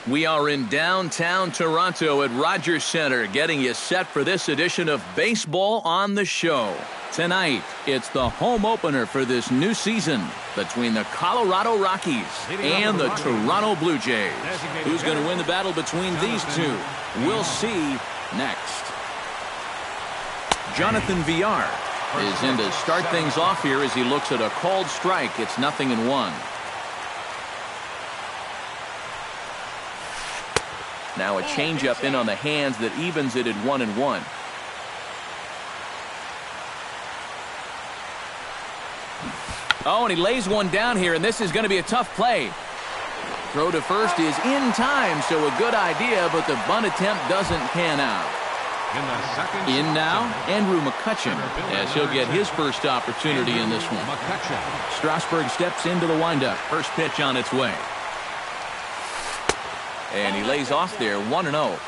We are in downtown Toronto at Rogers Centre, getting you set for this edition of Baseball on the Show. Tonight, it's the home opener for this new season between the Colorado Rockies and the Toronto Blue Jays. Who's going to win the battle between these two? We'll see next. Jonathan Villar is in to start things off here as he looks at a called strike. It's 0-1. Now a changeup in on the hands that evens it at 1-1. Oh, and he lays one down here, and this is going to be a tough play. Throw to first is in time, so a good idea, but the bunt attempt doesn't pan out. In now, Andrew McCutcheon, as he'll get his first opportunity in this one. Strasburg steps into the windup. First pitch on its way. And he lays off there, 1-0.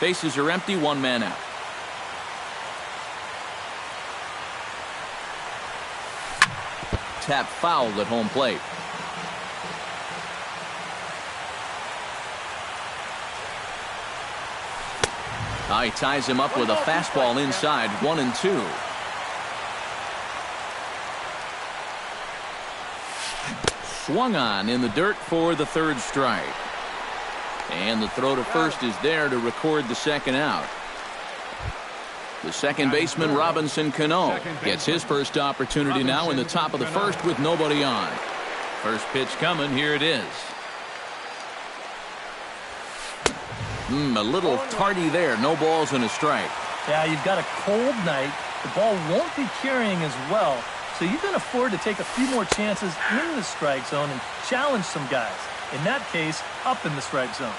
Bases are empty, one man out. Tap fouled at home plate. He ties him up with a fastball inside, 1-2. Swung on in the dirt for the third strike. And the throw to first is there to record the second out. The second baseman, Robinson Cano, gets his first opportunity now in the top of the first with nobody on. First pitch coming. Here it is. A little tardy there. No balls and a strike. Yeah, you've got a cold night. The ball won't be carrying as well. So you can afford to take a few more chances in the strike zone and challenge some guys. In that case, up in the strike zone.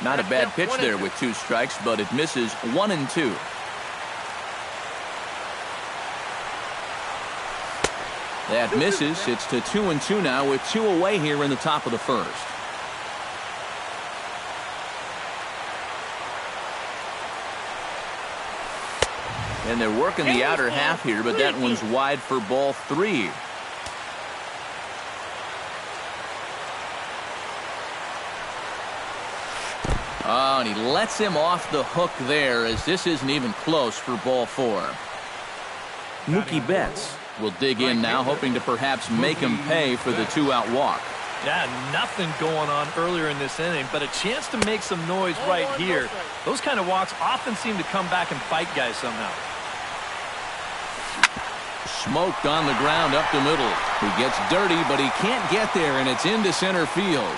Not a bad pitch there with 2 strikes, but it misses 1-2. That misses. It's to 2-2 now with 2 away here in the top of the first. And they're working the outer half here, but that one's wide for ball 3. Oh, and he lets him off the hook there, as this isn't even close for ball 4. Mookie Betts will dig in now, hoping to perhaps make him pay for the 2-out walk. Yeah, nothing going on earlier in this inning, but a chance to make some noise right here. Those kind of walks often seem to come back and bite guys somehow. Smoked on the ground up the middle. He gets dirty, but he can't get there, and it's into center field.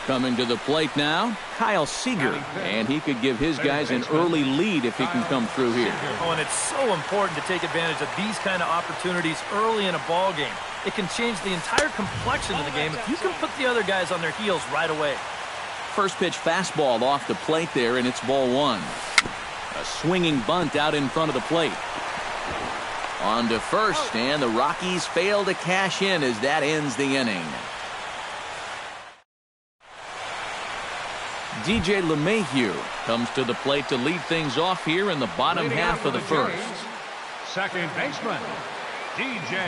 Coming to the plate now, Kyle Seager, and he could give his guys an early lead if he can come through here. Oh, and it's so important to take advantage of these kind of opportunities early in a ball game. It can change the entire complexion of the game if you can put the other guys on their heels right away. First pitch fastball off the plate there, and it's ball 1. A swinging bunt out in front of the plate. On to first, and the Rockies fail to cash in as that ends the inning. DJ LeMahieu comes to the plate to lead things off here in the bottom half of the first. Second baseman, DJ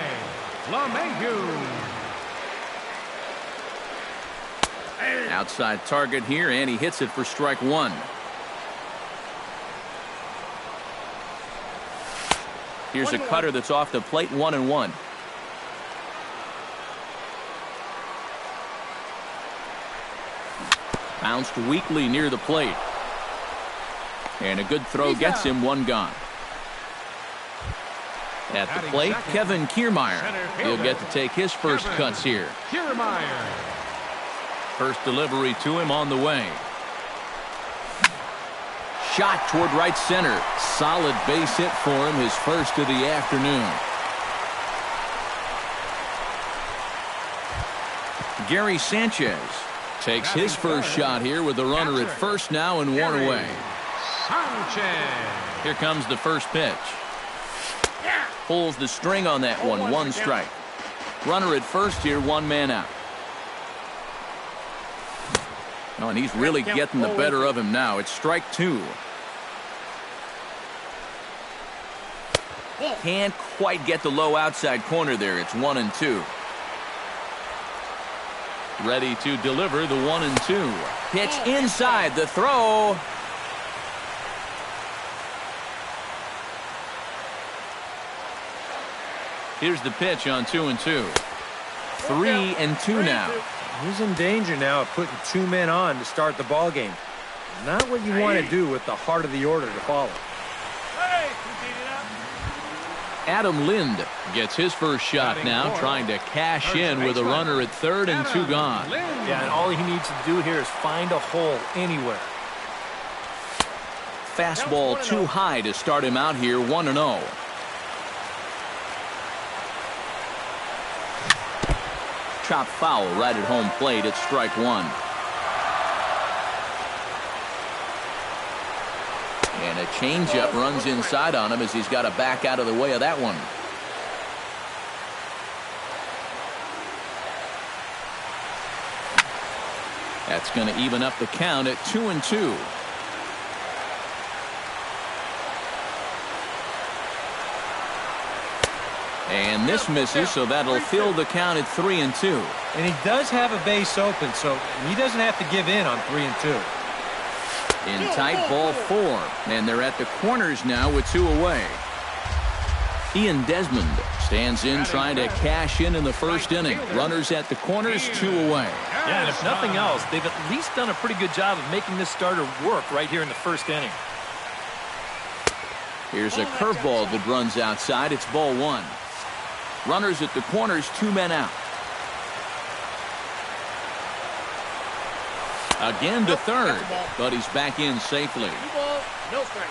LeMahieu. Outside target here, and he hits it for strike 1. Here's a cutter that's off the plate, 1-1. Bounced weakly near the plate. And a good throw gets him, 1 gone. At the plate, Kevin Kiermaier. He'll get to take his first cuts here. First delivery to him on the way. Shot toward right center. Solid base hit for him, his first of the afternoon. Gary Sanchez takes his first shot here with the runner at first now and 1 away. Here comes the first pitch. Pulls the string on that one. 1 strike. Runner at first here, 1 man out. Oh, and he's really getting the better of him now. It's strike 2. Can't quite get the low outside corner there. It's 1-2. Ready to deliver the 1-2. Pitch inside, the throw. Here's the pitch on 2-2. 3-2 now. He's in danger now of putting two men on to start the ball game. Not what you want to do with the heart of the order to follow. Adam Lind gets his first shot now, trying to cash in with a runner at third and 2 gone. Yeah, and all he needs to do here is find a hole anywhere. Fastball too high to start him out here, 1-0. Chop foul right at home plate. It's strike one. And a changeup runs inside on him as he's got to back out of the way of that one. That's going to even up the count at 2-2. And this misses, so that'll fill the count at 3-2. And he does have a base open, so he doesn't have to give in on 3-2. In tight, ball 4, and they're at the corners now with 2 away. Ian Desmond stands in trying to cash in the first inning. Runners at the corners, 2 away. Yeah, and if nothing else, they've at least done a pretty good job of making this starter work right here in the first inning. Here's a curveball that runs outside. It's ball 1. Runners at the corners, 2 men out. Again to third, but he's back in safely. No strike.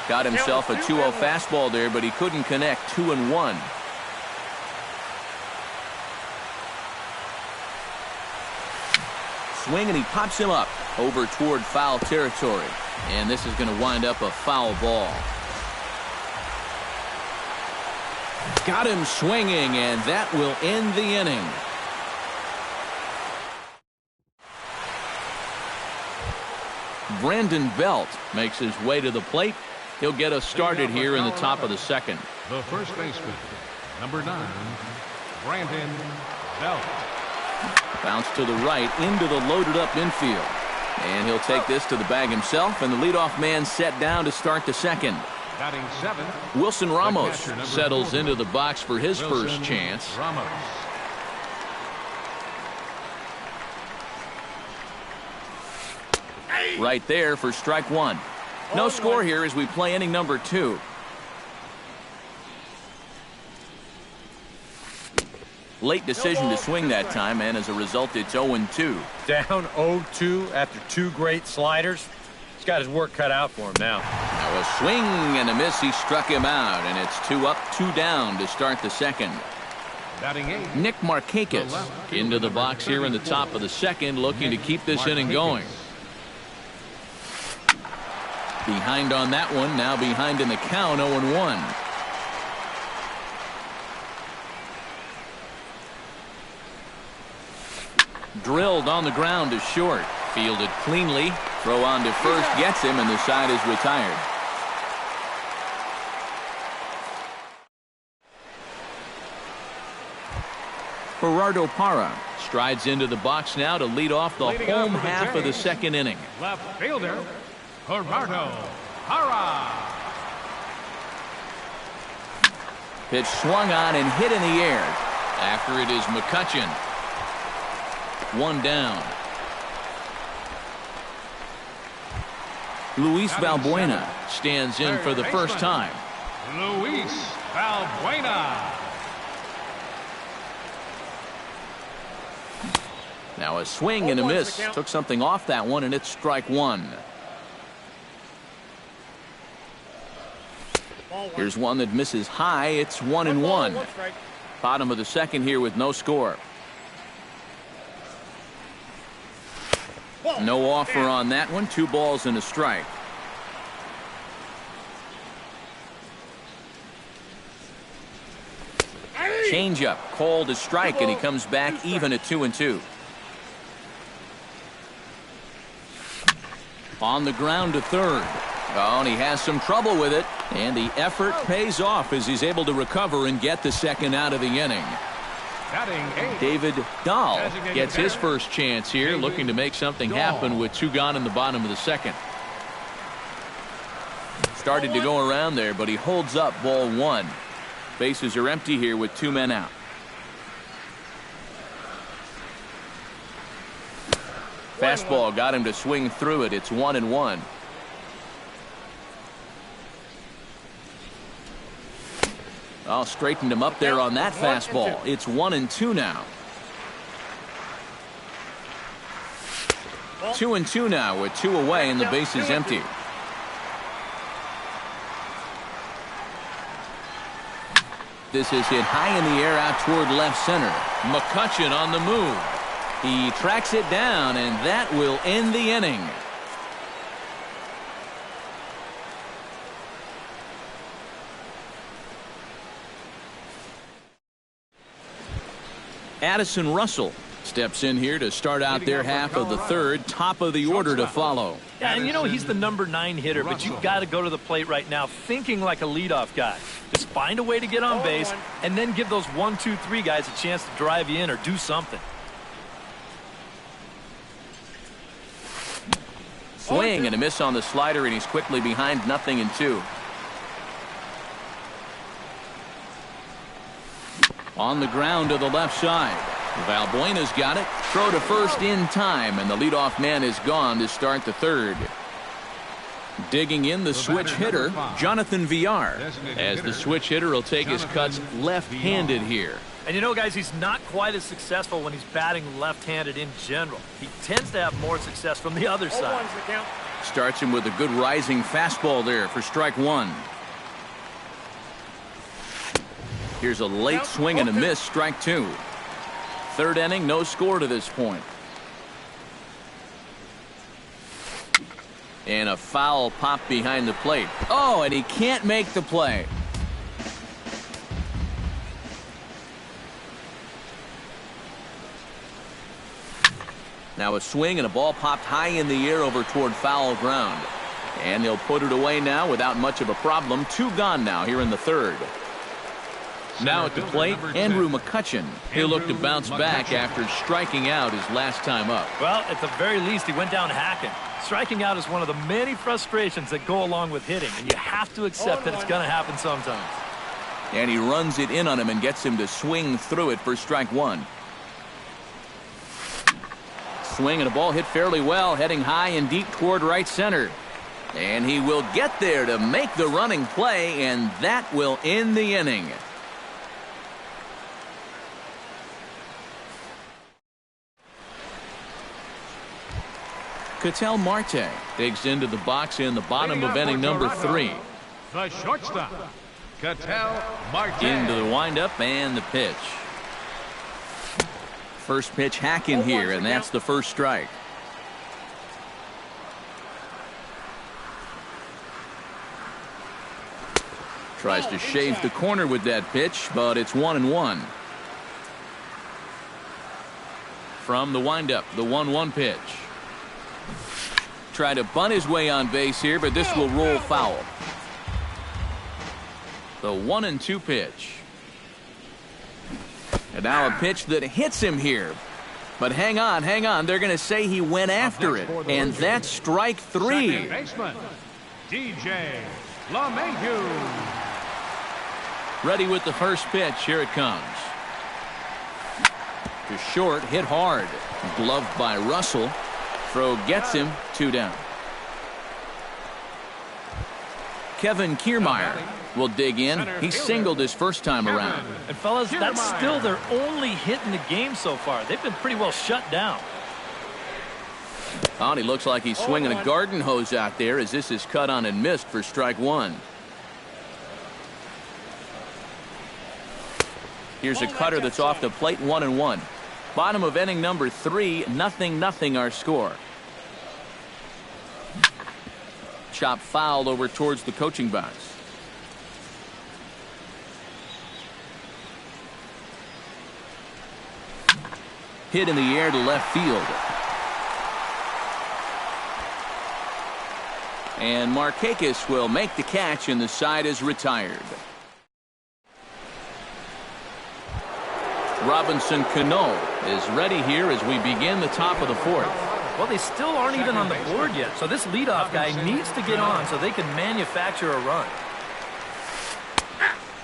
Got himself a 2-0 fastball there, but he couldn't connect. 2-1. Swing, and he pops him up over toward foul territory. And this is going to wind up a foul ball. Got him swinging, and that will end the inning. Brandon Belt makes his way to the plate. He'll get us started here in the top of the second. The first baseman, number 9, Brandon Belt. Bounce to the right into the loaded up infield. And he'll take this to the bag himself, and the leadoff man set down to start the second. Batting 7. Wilson Ramos catcher, settles 4. into the box for his Wilson first chance. Ramos. Right there for strike 1. No score here as we play inning number 2. Late decision to swing that time, and as a result, it's 0-2. Down 0-2 after 2 great sliders. He's got his work cut out for him now. Now a swing and a miss. He struck him out, and it's 2 up, 2 down to start the second. Batting 8. Nick Markakis into the box here in the top of the second, looking to keep this inning going. Behind on that one, now behind in the count, 0-1. Drilled on the ground to short. Fielded cleanly. Throw on to first gets him, and the side is retired. Gerardo Parra strides into the box now to lead off the home half of the second inning. Left fielder, Gerardo Parra. Pitch swung on and hit in the air. After it is McCutchen. 1 down. Luis Valbuena stands in for the first time. Luis Valbuena. Now a swing and a miss. Took something off that one, and it's strike 1. Here's one that misses high. It's 1-1. Bottom of the second here with no score. No offer on that one. 2 balls and a strike. Changeup called a strike, and he comes back even at 2-2. On the ground to third. Oh, and he has some trouble with it. And the effort pays off as he's able to recover and get the second out of the inning. David Dahl gets his first chance here, looking to make something happen with 2 gone in the bottom of the second. Started to go around there, but he holds up ball 1. Bases are empty here with 2 men out. Fastball got him to swing through it. It's 1-1. Oh, straightened him up there on that fastball. It's 1-2 now. 2-2 now with 2 away and the base is empty. This is hit high in the air out toward left center. McCutchen on the move. He tracks it down, and that will end the inning. Addison Russell steps in here to start out their half of the third. Top of the order to follow. Yeah, and you know he's the number 9 hitter, but you've got to go to the plate right now thinking like a leadoff guy. Just find a way to get on base, and then give those 1, 2, 3 guys a chance to drive you in or do something. Swing and a miss on the slider, and he's quickly behind 0-2. On the ground to the left side. Valbuena's got it. Throw to first in time, and the leadoff man is gone to start the third. Digging in the switch hitter, Jonathan Villar, as the switch hitter will take his cuts left-handed here. And you know, guys, he's not quite as successful when he's batting left-handed in general. He tends to have more success from the other side. Starts him with a good rising fastball there for strike 1. Here's a late swing and a miss, strike 2. Third inning, no score to this point. And a foul pop behind the plate. Oh, and he can't make the play. Now a swing and a ball popped high in the air over toward foul ground. And they'll put it away now without much of a problem. 2 gone now here in the third. Now at the plate, Andrew McCutchen. He'll look to bounce back after striking out his last time up. Well, at the very least, he went down hacking. Striking out is one of the many frustrations that go along with hitting, and you have to accept that it's going to happen sometimes. And he runs it in on him and gets him to swing through it for strike 1. Swing and a ball hit fairly well, heading high and deep toward right center. And he will get there to make the running play, and that will end the inning. Ketel Marte digs into the box in the bottom of inning number 3. The shortstop, Ketel Marte. Into the windup and the pitch. First pitch hack in here, and that's the first strike. Tries to shave the corner with that pitch, but it's 1-1. From the windup, the 1-1 pitch. Try to bunt his way on base here, but this will roll foul. The 1-2 pitch. And now a pitch that hits him here. But hang on. They're going to say he went after it. And that's strike 3. Second baseman, DJ LeMahieu. Ready with the first pitch. Here it comes. To short, hit hard. Gloved by Russell. Throw gets him, 2 down. Kevin Kiermaier will dig in. He singled his first time around. And fellas, that's still their only hit in the game so far. They've been pretty well shut down. Oh, and he looks like he's swinging a garden hose out there as this is cut on and missed for strike 1. Here's a cutter that's off the plate, 1-1. Bottom of inning number 3, 0-0 our score. Chop fouled over towards the coaching box. Hit in the air to left field. And Markakis will make the catch, and the side is retired. Robinson Cano is ready here as we begin the top of the fourth. Well, they still aren't even on the board yet, so this leadoff guy needs to get on so they can manufacture a run.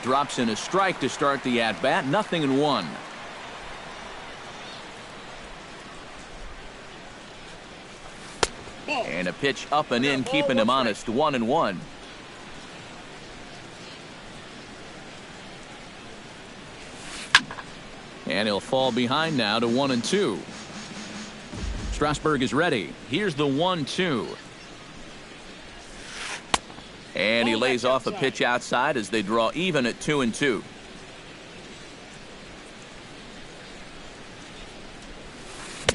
Drops in a strike to start the at-bat, 0-1. And a pitch up and in, keeping him honest, 1-1. And he'll fall behind now to 1-2. Strasburg is ready. Here's the 1-2. And he lays off a pitch outside as they draw even at 2-2.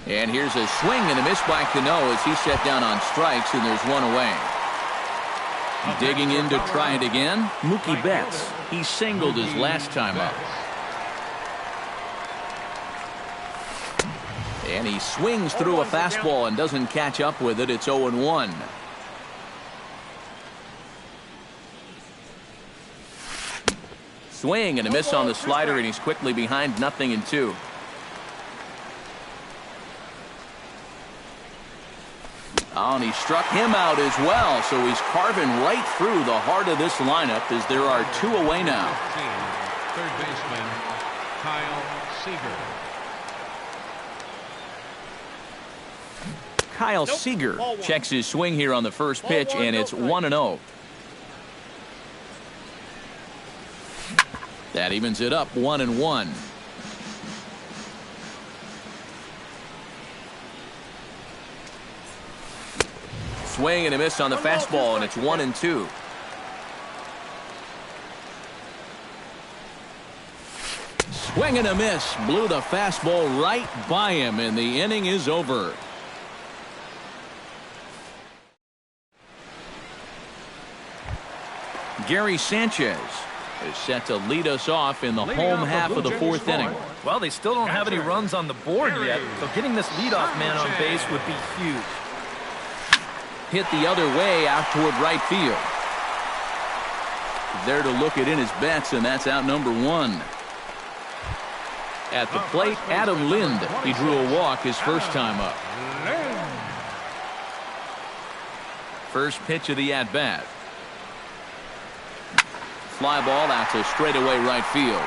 And here's a swing and a miss by Cano as he's set down on strikes, and there's one away. Digging in to try it again, Mookie Betts. He singled his last time up. And he swings through a fastball and doesn't catch up with it. It's 0-1. Swing and a miss on the slider, and he's quickly behind 0-2. Oh, and he struck him out as well, so he's carving right through the heart of this lineup as there are 2 away now. Third baseman, Kyle Seager. Kyle Seager checks his swing here on the first pitch, and it's 1-0. That evens it up, 1-1. Swing and a miss on the fastball, and it's 1-2. Swing and a miss, blew the fastball right by him, and the inning is over. Gary Sanchez is set to lead us off in the home half of the fourth inning. Well, they still don't have any runs on the board yet, so getting this leadoff man on base would be huge. Hit the other way out toward right field. There to look it in his bets, and that's out number 1. At the plate, Adam Lind. He drew a walk his first time up. First pitch of the at-bat. Fly ball out to straightaway right field.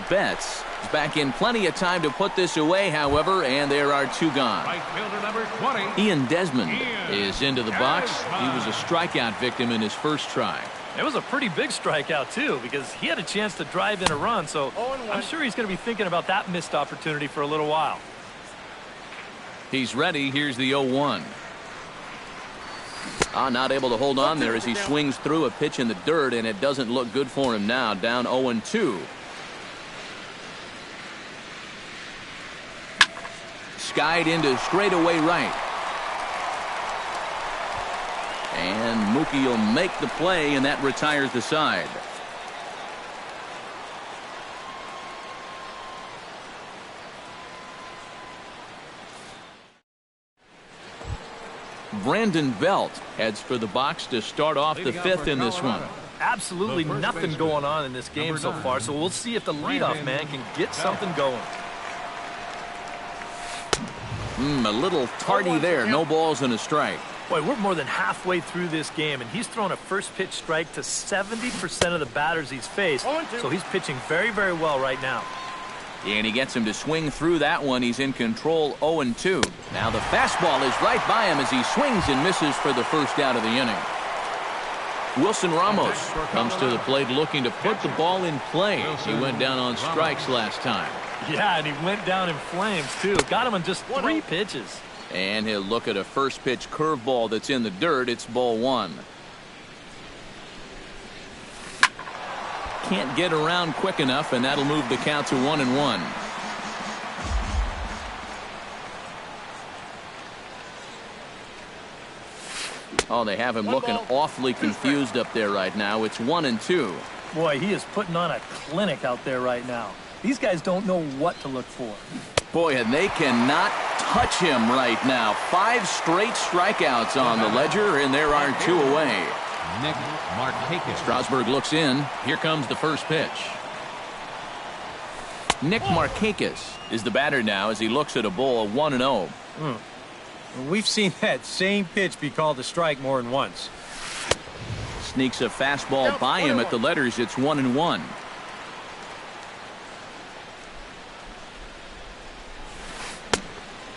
Betts is back in plenty of time to put this away, however, and there are 2 gone. Right fielder number 20. Ian Desmond is into the box. He was a strikeout victim in his first try. It was a pretty big strikeout, too, because he had a chance to drive in a run, so I'm sure he's going to be thinking about that missed opportunity for a little while. He's ready. Here's the 0-1. Not able to hold on there as he swings through a pitch in the dirt, and it doesn't look good for him now. Down 0-2. Skied into straightaway right. And Mookie will make the play, and that retires the side. Brandon Belt heads for the box to start off the 5th in this one. Absolutely nothing going on in this game so far, so we'll see if the leadoff man can get something going. A little tardy there. No balls and a strike. Boy, we're more than halfway through this game, and he's thrown a first pitch strike to 70% of the batters he's faced, so he's pitching very, very well right now. And he gets him to swing through that one. He's in control, 0-2. Now the fastball is right by him as he swings and misses for the first out of the inning. Wilson Ramos comes to the plate looking to put the ball in play. He went down on strikes last time. Yeah, and he went down in flames, too. Got him on just 3 pitches. And he'll look at a first pitch curveball that's in the dirt. It's ball 1. Can't get around quick enough, and that'll move the count to 1-1. Oh, they have him looking awfully confused up there right now. It's 1-2. Boy, he is putting on a clinic out there right now. These guys don't know what to look for. Boy, and they cannot touch him right now. 5 straight strikeouts on the ledger, and there are 2 away. Nick Markakis. Strasburg looks in. Here comes the first pitch. Nick Markakis is the batter now as he looks at a ball 1-0. We've seen that same pitch be called a strike more than once. Sneaks a fastball by him at the letters. It's 1-1.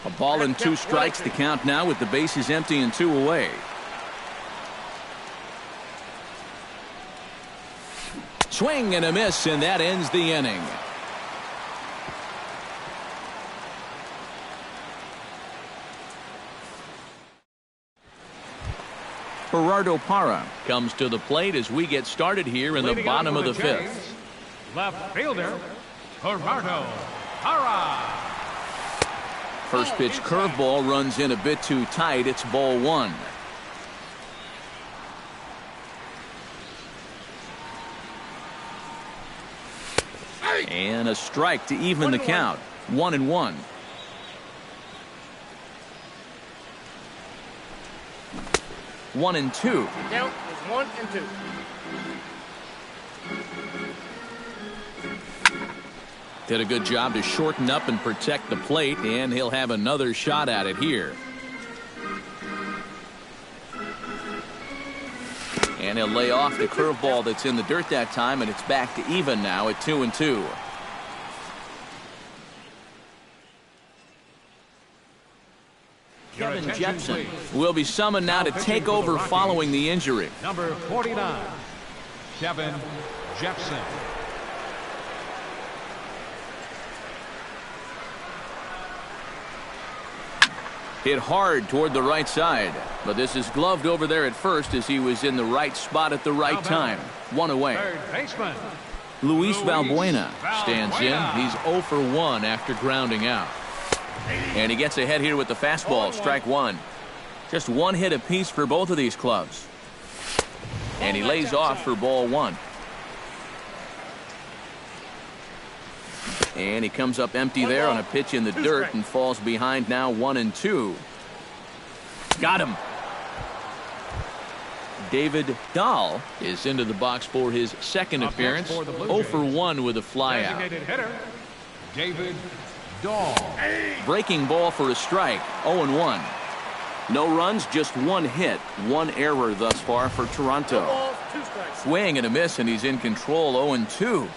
A ball and 2 strikes the count now with the bases empty and 2 away. Swing and a miss, and that ends the inning. Gerardo Parra comes to the plate as we get started here in the bottom of the 5th. Left fielder, Gerardo Parra. First pitch curveball runs in a bit too tight. It's ball 1. And a strike to even the count. 1-1. One and 2. Count is 1 and 2. Did a good job to shorten up and protect the plate, and he'll have another shot at it here. And he'll lay off the curveball that's in the dirt that time, and it's back to even now at 2-2. Kevin Jepson will be summoned now to take over following the injury. Number 49, Kevin Jepson. Hit hard toward the right side, but this is gloved over there at first as he was in the right spot at the right time. 1 away. Third baseman, Luis Valbuena stands in. He's 0 for 1 after grounding out. And he gets ahead here with the fastball. Strike 1. Just 1 hit apiece for both of these clubs. And he lays off for ball 1. And he comes up empty there on a pitch in the dirt and falls behind now 1-2. Got him. David Dahl is into the box for his second appearance. 0 for 1 with a flyout. designated hitter, David Dahl. Breaking ball for a strike. 0-1. No runs, just 1 hit. 1 error thus far for Toronto. Swing and a miss, and he's in control. 0-2.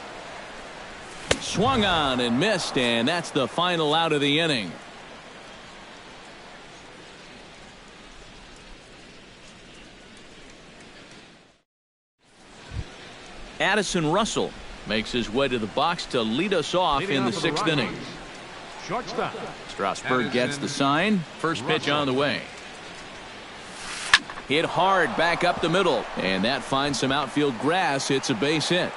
Swung on and missed, and that's the final out of the inning. Addison Russell makes his way to the box to lead us off in the 6th inning. Shortstop. Strasburg gets the sign. First pitch on the way. Hit hard back up the middle, and that finds some outfield grass. It's a base hit.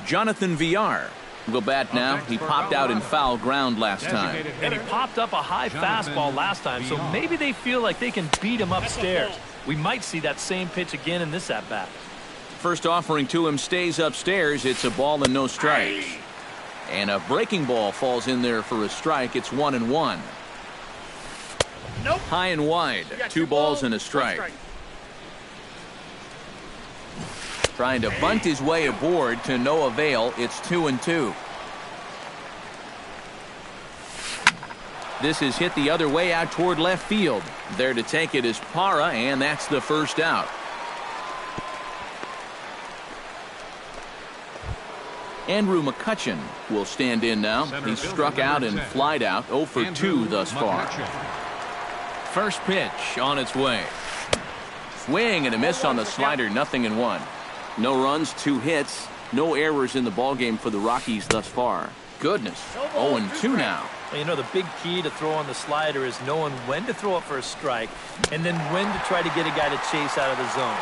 Jonathan Villar will bat now. He popped out in foul ground last time. And he popped up a high fastball last time, so maybe they feel like they can beat him upstairs. We might see that same pitch again in this at-bat. First offering to him stays upstairs. It's a ball and no strikes. And a breaking ball falls in there for a strike. It's 1-1. Nope. High and wide. 2 balls and a strike. Trying to bunt his way aboard to no avail. It's 2-2. This is hit the other way out toward left field. There to take it is Parra, and that's the first out. Andrew McCutchen will stand in now. He's struck out and flied out. 0 for 2 thus far. First pitch on its way. Swing and a miss on the slider. 0-1. No runs, 2 hits, no errors in the ballgame for the Rockies thus far. Goodness, 0-2 now. Well, you know, the big key to throw on the slider is knowing when to throw it for a strike and then when to try to get a guy to chase out of the zone.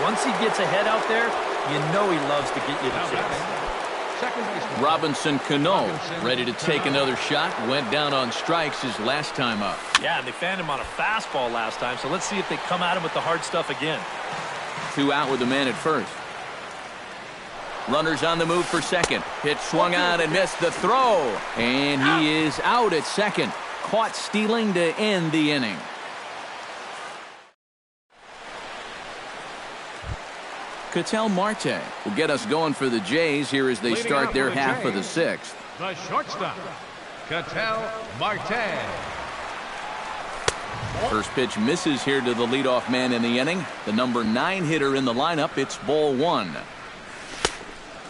Once he gets ahead out there, you know he loves to get you to chase. Robinson Cano ready to take another shot. Went down on strikes his last time up. Yeah, and they found him on a fastball last time, so let's see if they come at him with the hard stuff again. 2 out with the man at first. Runners on the move for second. Pitch swung on and missed the throw. And he is out at second. Caught stealing to end the inning. Ketel Marte will get us going for the Jays here as they start their half of the sixth. The shortstop, Ketel Marte. First pitch misses here to the leadoff man in the inning. The number 9 hitter in the lineup. It's ball 1.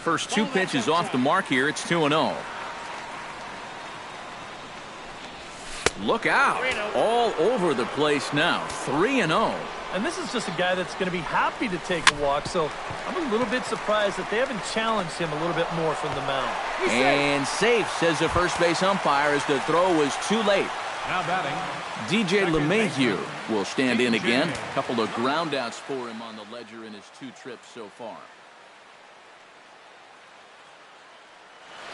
First 2 pitches off the mark here. It's 2-0. Look out. All over the place now. 3-0. And this is just a guy that's going to be happy to take a walk, so I'm a little bit surprised that they haven't challenged him a little bit more from the mound. And safe, says the first base umpire, as the throw was too late. Now batting, DJ LeMahieu will stand in again. A couple of groundouts for him on the ledger in his 2 trips so far.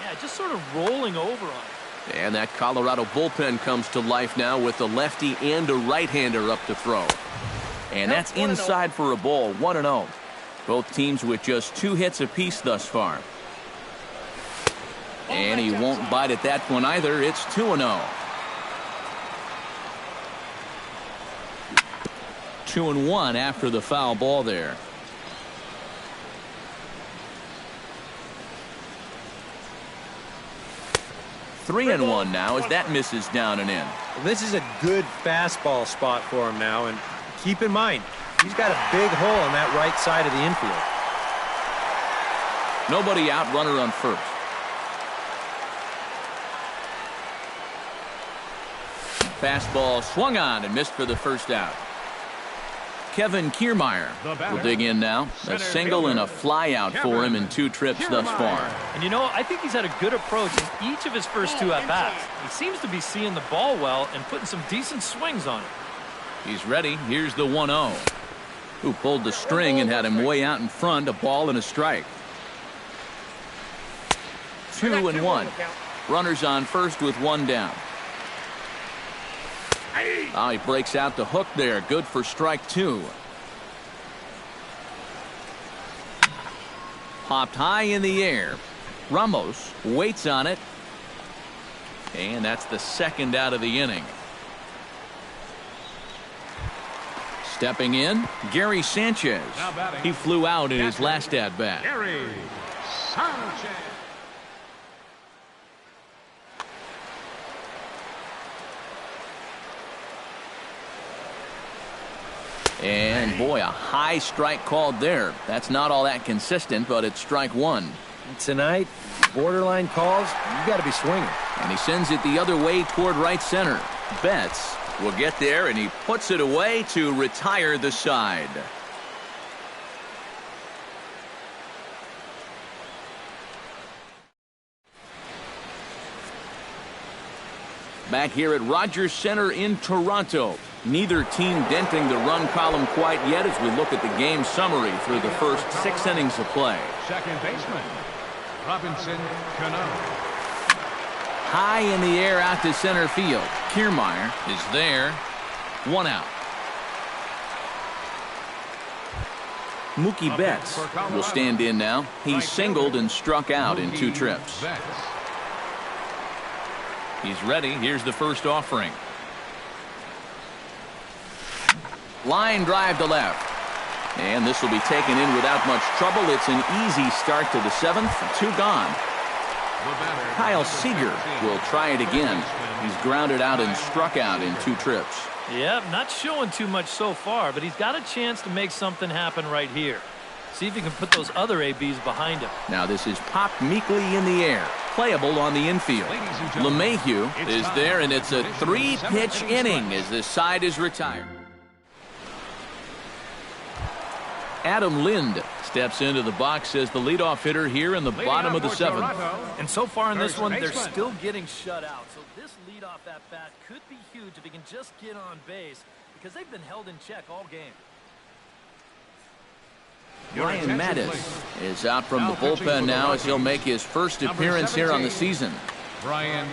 Yeah, just sort of rolling over on it. And that Colorado bullpen comes to life now with a lefty and a right-hander up to throw. And that's inside for a ball, 1-0. Both teams with just 2 hits apiece thus far. And he won't bite at that one either. It's 2-0. 2-1 after the foul ball there. Three and one now as that misses down and in. Well, this is a good fastball spot for him now, and keep in mind, he's got a big hole on that right side of the infield. Nobody out, runner on first. Fastball swung on and missed for the first out. Kevin Kiermaier will dig in now. A single and a fly out for him in 2 trips thus far. And you know, I think he's had a good approach in each of his first 2 at-bats. He seems to be seeing the ball well and putting some decent swings on it. He's ready. Here's the 1-0. Who pulled the string and had him way out in front. A ball and a strike. 2-1. Runners on first with 1 down. Oh, he breaks out the hook there. Good for strike 2. Popped high in the air. Ramos waits on it. And that's the second out of the inning. Stepping in, Gary Sanchez. He flew out in his last at-bat. Gary Sanchez. And boy, a high strike called there. That's not all that consistent, but it's strike 1. Tonight, borderline calls, you got to be swinging. And he sends it the other way toward right center. Betts will get there, and he puts it away to retire the side. Back here at Rogers Center in Toronto. Neither team denting the run column quite yet as we look at the game summary through the first 6 innings of play. Second baseman, Robinson Cano. High in the air out to center field. Kiermaier is there. 1 out. Mookie Betts will stand in now. He's singled and struck out in 2 trips. He's ready. Here's the first offering. Line drive to left. And this will be taken in without much trouble. It's an easy start to the 7th. 2 gone. Kyle Seager will try it again. He's grounded out and struck out in 2 trips. Yeah, not showing too much so far, but he's got a chance to make something happen right here. See if he can put those other ABs behind him. Now this is popped meekly in the air. Playable on the infield. LeMahieu is there, and it's a 3-pitch inning as this side is retired. Adam Lind steps into the box as the leadoff hitter here in the bottom of the 7th. And so far in this one, they're still getting shut out. So this leadoff at-bat could be huge if he can just get on base because they've been held in check all game. Ryan Mattis is out from the bullpen now as he'll make his first appearance here on the season. Ryan.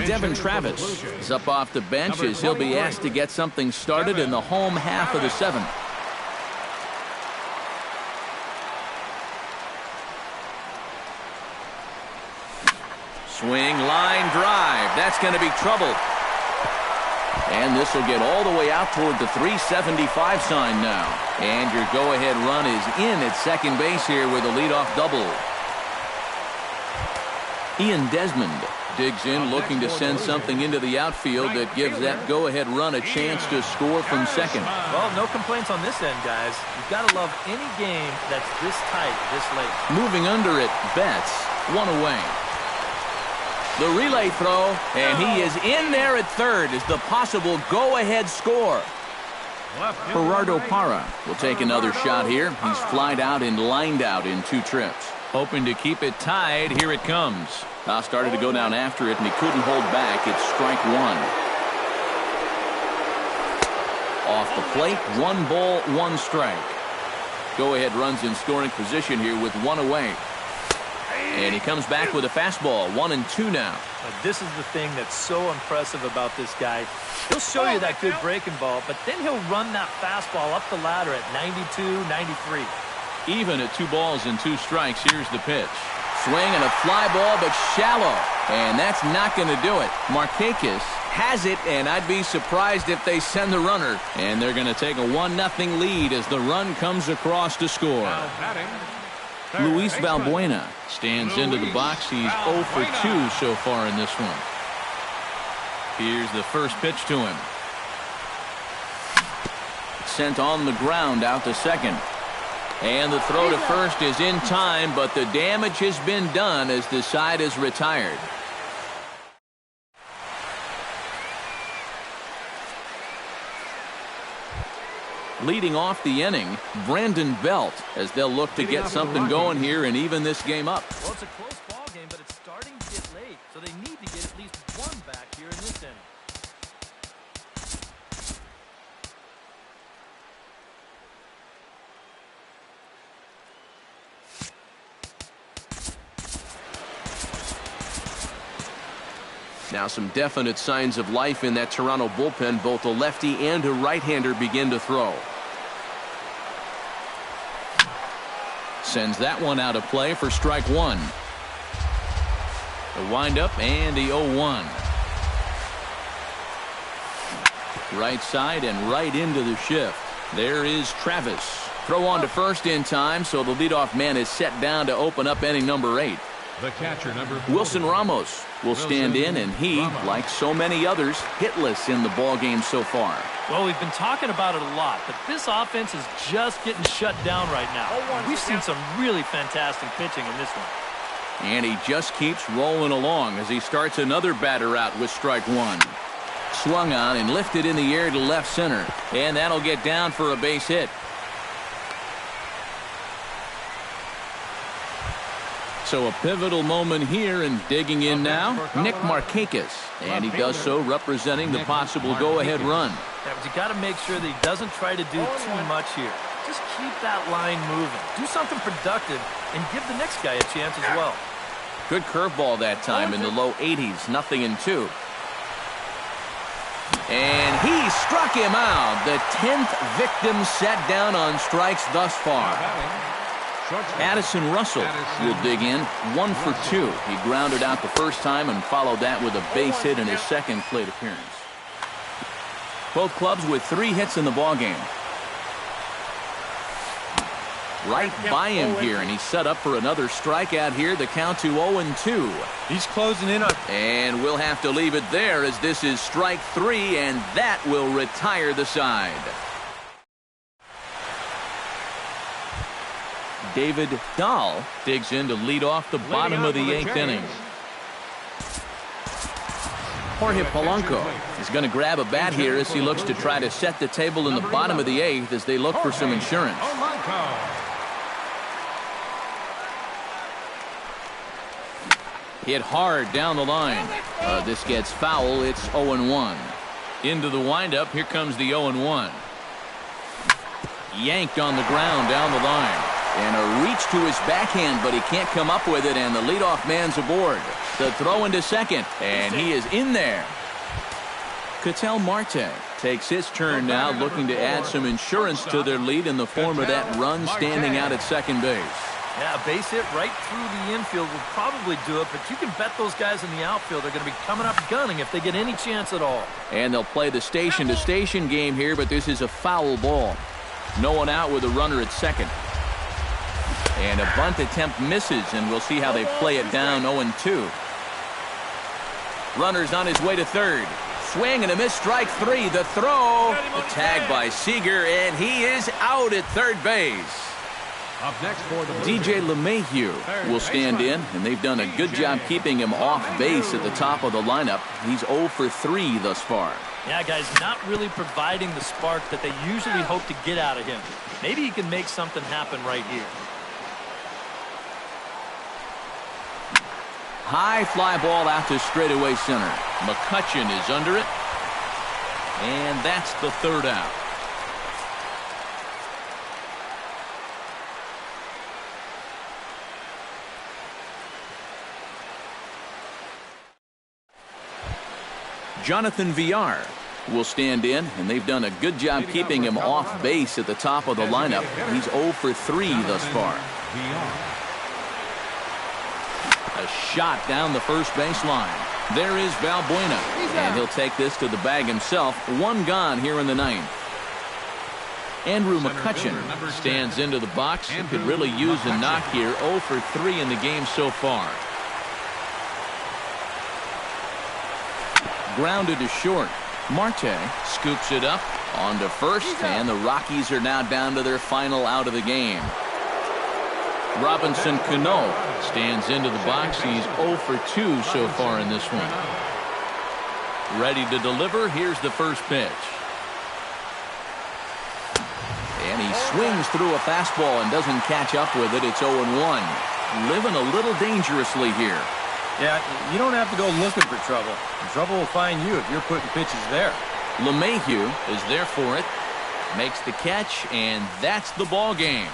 Devin Travis is up off the bench as he'll be asked to get something started in the home half of the seventh. Swing, line drive. That's going to be trouble. And this will get all the way out toward the 375 sign now. And your go-ahead run is in at second base here with a leadoff double. Ian Desmond digs in, looking to send something into the outfield that gives that go-ahead run a chance to score from second. Well, no complaints on this end, guys. You've got to love any game that's this tight, this late. Moving under it, Betts, one away. The relay throw, and he is in there at third as the possible go-ahead score. Gerardo Parra will take another shot here. He's flied out and lined out in 2 trips. Hoping to keep it tied. Here it comes. Now started to go down after it, and he couldn't hold back. It's strike 1. Off the plate, 1 ball, 1 strike. Go-ahead runs in scoring position here with 1 away. And he comes back with a fastball, 1-2 now. This is the thing that's so impressive about this guy. He'll show you that good breaking ball, but then he'll run that fastball up the ladder at 92, 93. Even at 2 balls and 2 strikes, here's the pitch. Swing and a fly ball, but shallow. And that's not going to do it. Markakis has it, and I'd be surprised if they send the runner. And they're going to take a 1-0 lead as the run comes across to score. Luis Valbuena stands into the box. He's 0 for 2 so far in this one. Here's the first pitch to him. Sent on the ground out to second. And the throw to first is in time, but the damage has been done as the side is retired. Leading off the inning, Brandon Belt, as they'll look to get something going here and even this game up. Well, it's a close ball game, but it's starting to get late, so they need to get at least 1 back here in this inning. Now some definite signs of life in that Toronto bullpen. Both a lefty and a right-hander begin to throw. Sends that one out of play for strike 1. The windup and the 0-1. Right side and right into the shift. There is Travis. Throw on to first in time, so the leadoff man is set down to open up inning number 8. The catcher, number 4. Wilson Ramos will stand in, and he, like so many others, hitless in the ballgame so far. Well, we've been talking about it a lot, but this offense is just getting shut down right now. We've seen some really fantastic pitching in this one. And he just keeps rolling along as he starts another batter out with strike 1. Swung on and lifted in the air to left center, and that'll get down for a base hit. So a pivotal moment here, and digging in now, Nick Markakis. And he does so representing the possible go-ahead run. Yeah, but you got to make sure that he doesn't try to do too much here. Just keep that line moving. Do something productive and give the next guy a chance as well. Good curveball that time in the low 80s, 0-2. And he struck him out. The 10th victim set down on strikes thus far. Addison Russell will dig in, 1 for 2. He grounded out the first time and followed that with a base hit in his second plate appearance. Both clubs with 3 hits in the ballgame. Right by him here, and he's set up for another strikeout here. The count to 0-2. He's closing in on. And we'll have to leave it there as this is strike 3, and that will retire the side. David Dahl digs in to lead off the bottom of the 8th inning. Jorge Polanco is going to grab a bat here as he looks to try to set the table in the bottom of the 8th as they look for some insurance. Hit hard down the line. This gets foul. It's 0-1. Into the windup. Here comes the 0-1. Yanked on the ground down the line. And a reach to his backhand, but he can't come up with it, and the leadoff man's aboard. The throw into second, and he is in there. Ketel Marte takes his turn now, looking to add some insurance to their lead in the form of that run standing out at second base. Yeah, a base hit right through the infield will probably do it, but you can bet those guys in the outfield are going to be coming up gunning if they get any chance at all. And they'll play the station-to-station game here, but this is a foul ball. No one out with a runner at second. And a bunt attempt misses, and we'll see how they play it down 0-2. Runner's on his way to third. Swing and a miss, strike three. The throw. The tag by Seager, and he is out at third base. Up next for the DJ LeMahieu will stand in, and they've done a good job keeping him off base at the top of the lineup. He's 0 for 3 thus far. Yeah, guys, not really providing the spark that they usually hope to get out of him. Maybe he can make something happen right here. High fly ball out to straightaway center. McCutchen is under it, and that's the third out. Jonathan Villar will stand in, and they've done a good job keeping him off base at the top of the lineup. He's 0 for 3 thus far. A shot down the first baseline. There is Valbuena, and he'll take this to the bag himself. One gone here in the ninth. Andrew McCutchen stands into the box and could really use a knock here. 0 for 3 in the game so far. Grounded to short. Marte scoops it up onto first, and the Rockies are now down to their final out of the game. Robinson Cano stands into the box. He's 0 for 2 so far in this one. Ready to deliver. Here's the first pitch. And he swings through a fastball and doesn't catch up with it. It's 0-1. Living a little dangerously here. Yeah, you don't have to go looking for trouble. Trouble will find you if you're putting pitches there. LeMahieu is there for it. Makes the catch, and that's the ball game.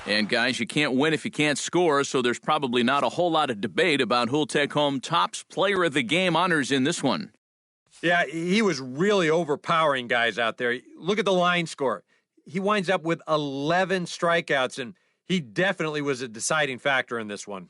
And guys, you can't win if you can't score, so there's probably not a whole lot of debate about who'll take home Topps Player of the Game honors in this one. Yeah, he was really overpowering guys out there. Look at the line score. He winds up with 11 strikeouts, and he definitely was a deciding factor in this one.